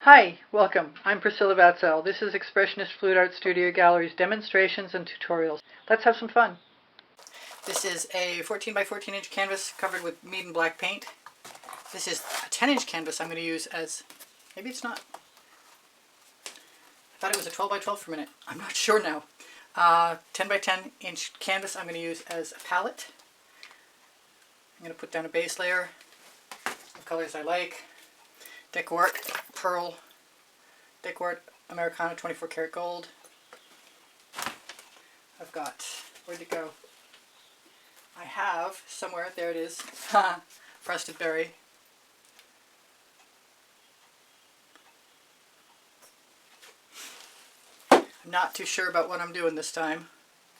Hi, welcome. I'm Priscilla Batzell. This is Expressionist Fluid Art Studio Gallery's demonstrations and tutorials. Let's have some fun. This is a 14 by 14 inch canvas covered with mead and black paint. This is a 10 inch canvas I'm going to use as, maybe it's not. I thought it was a 12 by 12 for a minute. I'm not sure now. 10 by 10 inch canvas I'm going to use as a palette. I'm going to put down a base layer, the colors I like. Decor Pearl, Decor Americana 24 karat gold. I've got, where'd it go? I have somewhere, there it is, Frosted Berry. I'm not too sure about what I'm doing this time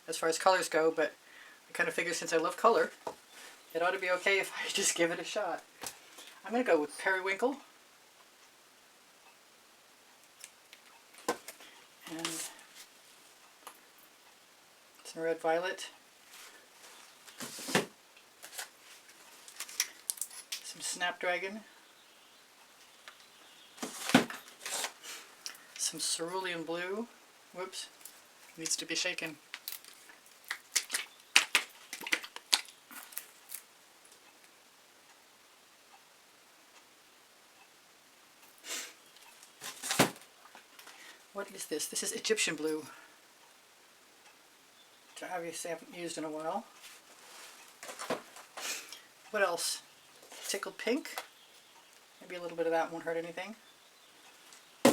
as far as colors go, but I kind of figure since I love color, it ought to be okay if I just give it a shot. I'm going to go with Periwinkle. And some red violet, some snapdragon, some cerulean blue. Whoops, needs to be shaken. What is this? This is Egyptian blue, which I obviously haven't used in a while. What else? Tickled pink. Maybe a little bit of that won't hurt anything. I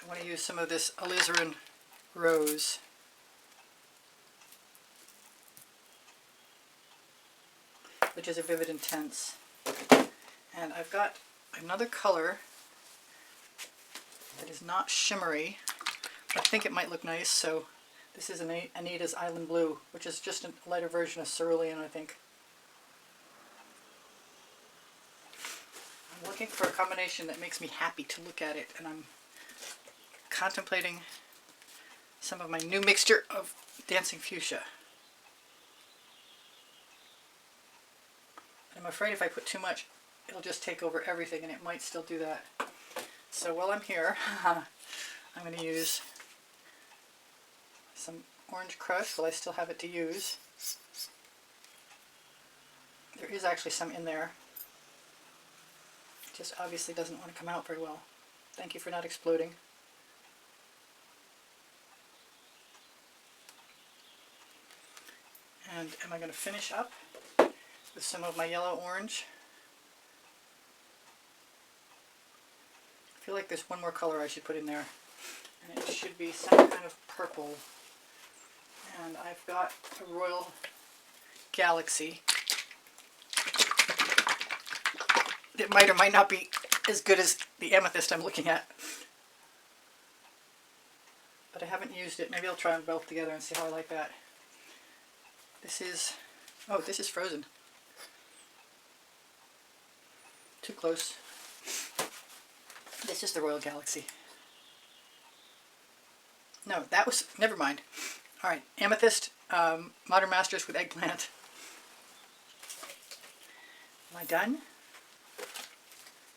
want to use some of this alizarin rose. Which is a vivid intense. And I've got another color that is not shimmery. I think it might look nice, so this is Anita's Island Blue, which is just a lighter version of cerulean, I think. I'm looking for a combination that makes me happy to look at it, and I'm contemplating some of my new mixture of dancing fuchsia. I'm afraid if I put too much, it'll just take over everything, and it might still do that. So while I'm here, I'm going to use some orange crush while I still have it to use. There is actually some in there. It just obviously doesn't want to come out very well. Thank you for not exploding. And am I going to finish up with some of my yellow orange? I feel like there's one more color I should put in there, and it should be some kind of purple. And I've got a Royal Galaxy. It might or might not be as good as the amethyst I'm looking at, but I haven't used it. Maybe I'll try them both together and see how I like that. This is, oh, this is frozen. Too close. This is the Royal Galaxy. No, that was, never mind. Alright, Amethyst, Modern Masters with Eggplant. Am I done?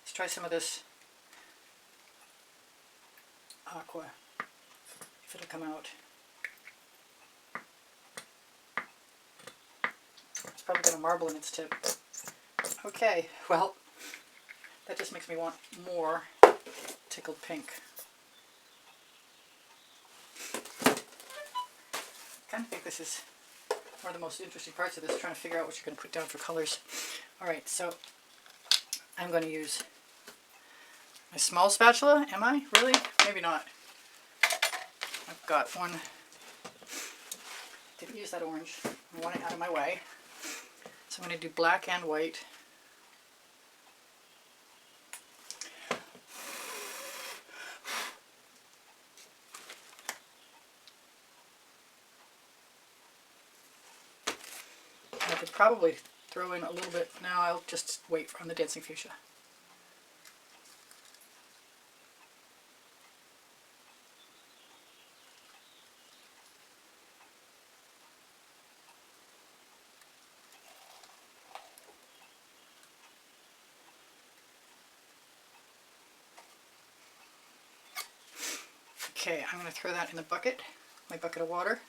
Let's try some of this aqua, if it'll come out. It's probably got a marble in its tip. Okay, well, that just makes me want more tickled pink. I kind of think this is one of the most interesting parts of this, trying to figure out what you're going to put down for colors. Alright, so I'm going to use my small spatula. Am I? Really? Maybe not. I've got one. Didn't use that orange. I want it out of my way. So I'm going to do black and white. I could probably throw in a little bit. Now I'll just wait on the dancing fuchsia. Okay, I'm going to throw that in the bucket, my bucket of water.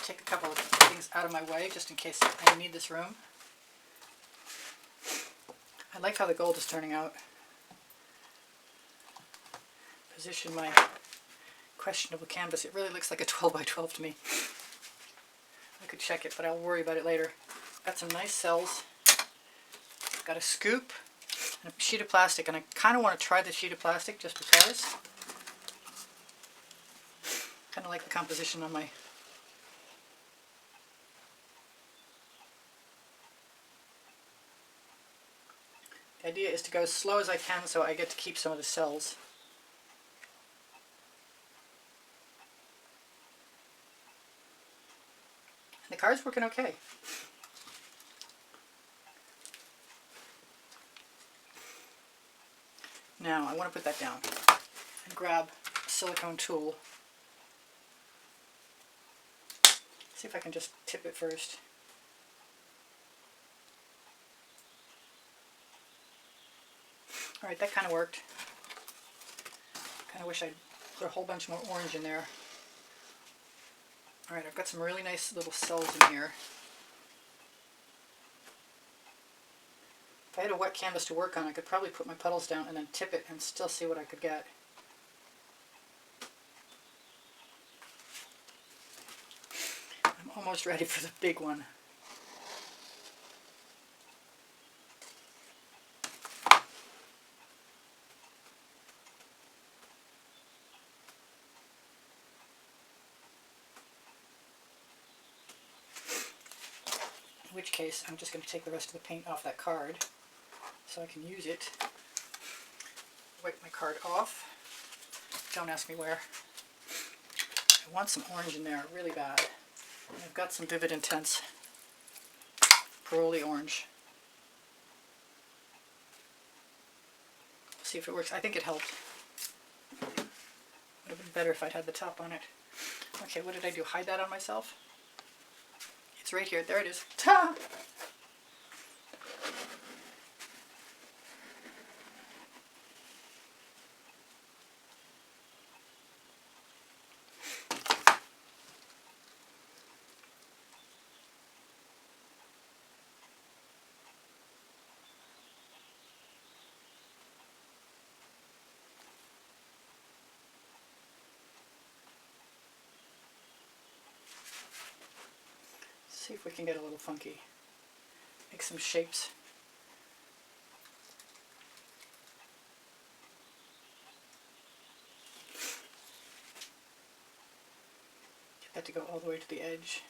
Take a couple of things out of my way just in case I need this room. I like how the gold is turning out. Position my questionable canvas. It really looks like a 12 by 12 to me. I could check it, but I'll worry about it later. Got some nice cells. Got a scoop and a sheet of plastic, and I kind of want to try the sheet of plastic just because. Kind of like the composition on my. The idea is to go as slow as I can so I get to keep some of the cells. And the card's working okay. Now I want to put that down and grab a silicone tool. See if I can just tip it first. Alright, that kind of worked. Kind of wish I'd put a whole bunch more orange in there. Alright, I've got some really nice little cells in here. If I had a wet canvas to work on, I could probably put my puddles down and then tip it and still see what I could get. I'm almost ready for the big one. In which case, I'm just going to take the rest of the paint off that card so I can use it. Wipe my card off. Don't ask me where. I want some orange in there really bad. And I've got some Vivid Intense Paroli orange. See if it works. I think it helped. Would have been better if I'd had the top on it. Okay, what did I do? Hide that on myself? It's right here. There it is. Ta! See if we can get a little funky. Make some shapes. Get that to go all the way to the edge.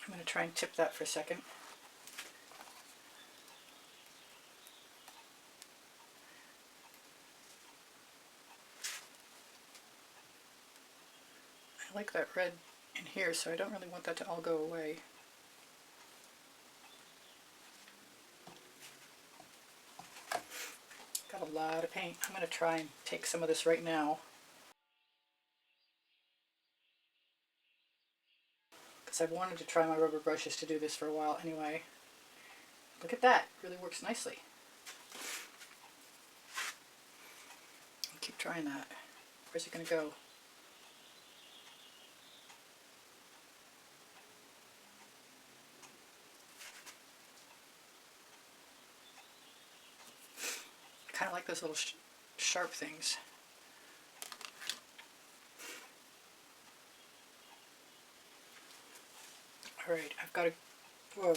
I'm going to try and tip that for a second. I like that red in here, so I don't really want that to all go away. Got a lot of paint. I'm going to try and take some of this right now. Because I've wanted to try my rubber brushes to do this for a while anyway. Look at that. It really works nicely. I'll keep trying that. Where's it going to go? Kind of like those little sharp things. Alright, I've got to... Whoa.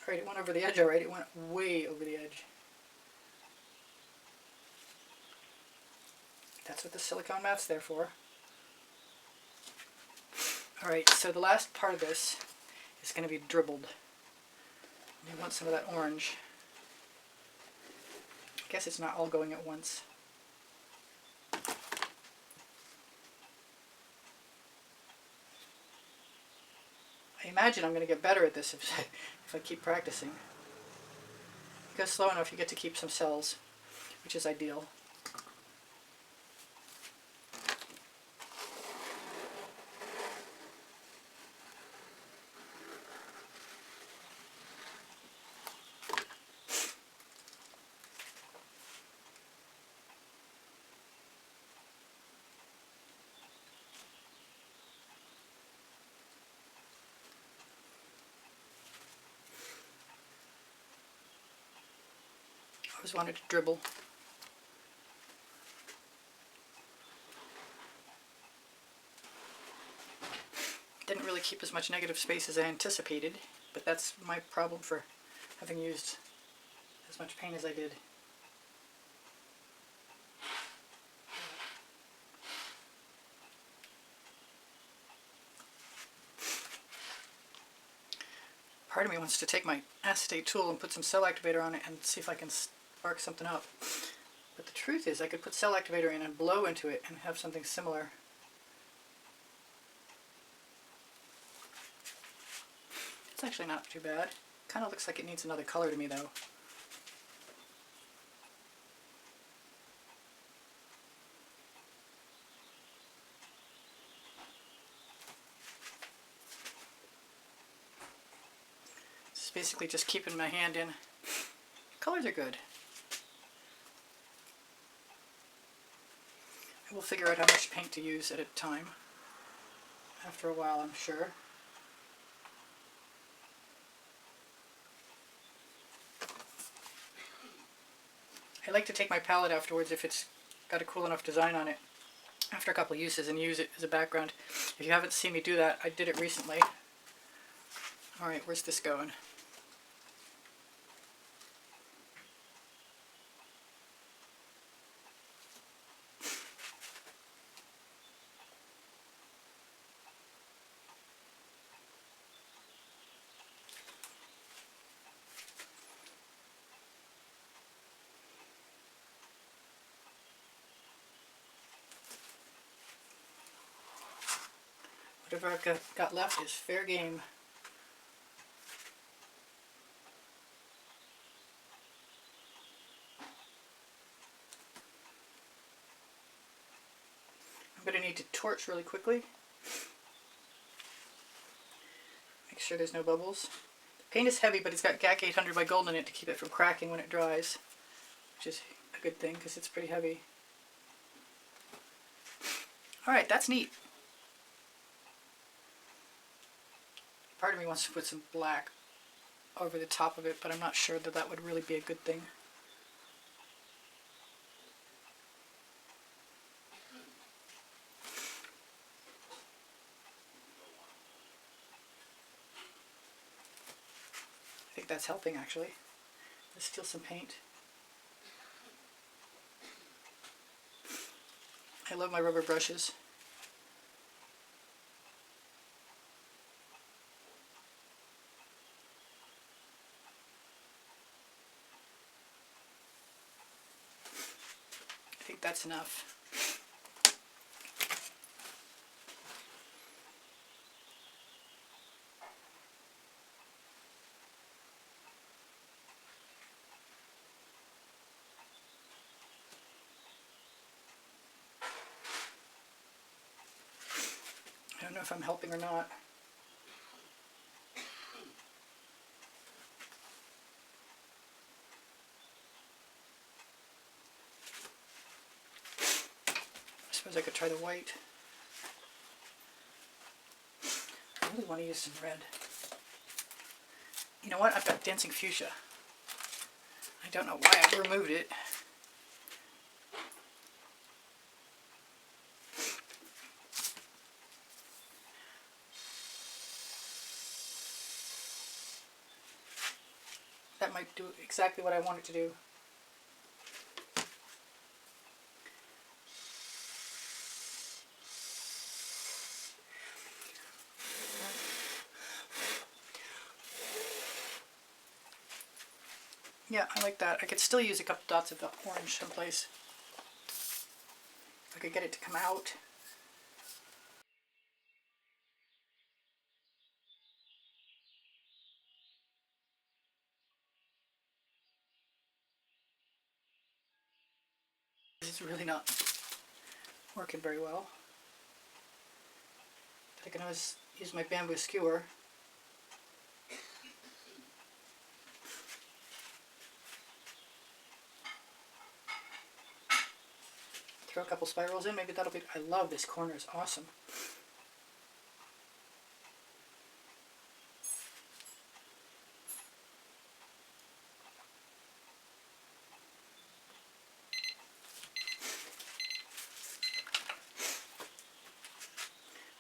Alright, it went over the edge alright. It went way over the edge. That's what the silicone mat's there for. Alright, so the last part of this is going to be dribbled. You want some of that orange. I guess it's not all going at once. I imagine I'm going to get better at this if I keep practicing. If you go slow enough, you get to keep some cells, which is ideal. I always wanted to dribble. Didn't really keep as much negative space as I anticipated, but that's my problem for having used as much paint as I did. Part of me wants to take my acetate tool and put some cell activator on it and see if I can spark something up. But the truth is I could put cell activator in and blow into it and have something similar. It's actually not too bad. Kind of looks like it needs another color to me though. It's basically just keeping my hand in. Colors are good. I will figure out how much paint to use at a time. After a while, I'm sure. I like to take my palette afterwards if it's got a cool enough design on it after a couple of uses and use it as a background. If you haven't seen me do that, I did it recently. Alright, where's this going? Whatever I've got left is fair game. I'm going to need to torch really quickly. Make sure there's no bubbles. The paint is heavy, but it's got GAC 800 by Gold in it to keep it from cracking when it dries, which is a good thing because it's pretty heavy. Alright, that's neat. Part of me wants to put some black over the top of it, but I'm not sure that that would really be a good thing. I think that's helping actually. Let's steal some paint. I love my rubber brushes. I think that's enough. I don't know if I'm helping or not. I suppose I could try the white. I really want to use some red. You know what? I've got Dancing Fuchsia. I don't know why I removed it. That might do exactly what I want it to do. Yeah, I like that. I could still use a couple dots of the orange someplace. If I could get it to come out. This is really not working very well. I can always use my bamboo skewer. Throw a couple spirals in, maybe that'll be... I love this corner, it's awesome.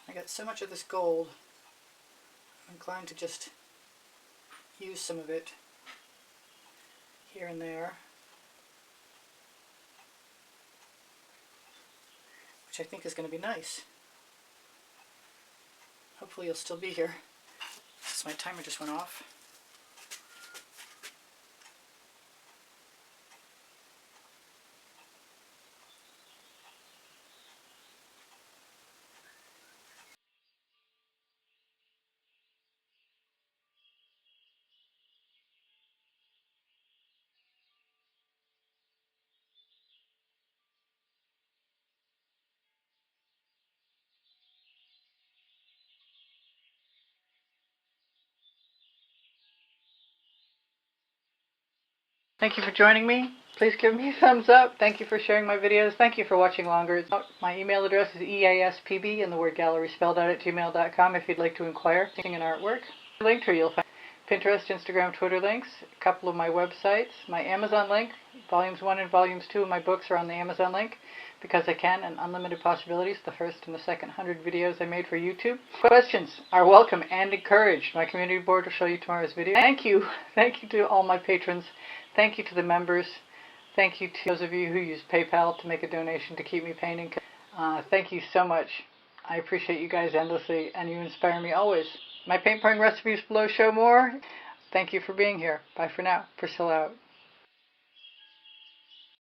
I got so much of this gold, I'm inclined to just use some of it here and there, which I think is going to be nice. Hopefully you'll still be here, since my timer just went off. Thank you for joining me. Please give me a thumbs up. Thank you for sharing my videos. Thank you for watching longer. My email address is easpb and the word gallery spelled out at gmail.com if you'd like to inquire in artwork. Linked here you'll find Pinterest, Instagram, Twitter links, a couple of my websites, my Amazon link. Volumes 1 and Volumes 2 of my books are on the Amazon link because I can, and Unlimited Possibilities, the first and the second 100 videos I made for YouTube. Questions are welcome and encouraged. My community board will show you tomorrow's video. Thank you. Thank you to all my patrons. Thank you to the members. Thank you to those of you who use PayPal to make a donation to keep me painting. Thank you so much. I appreciate you guys endlessly, and you inspire me always. My paint pouring recipes below show more. Thank you for being here. Bye for now. Priscilla out.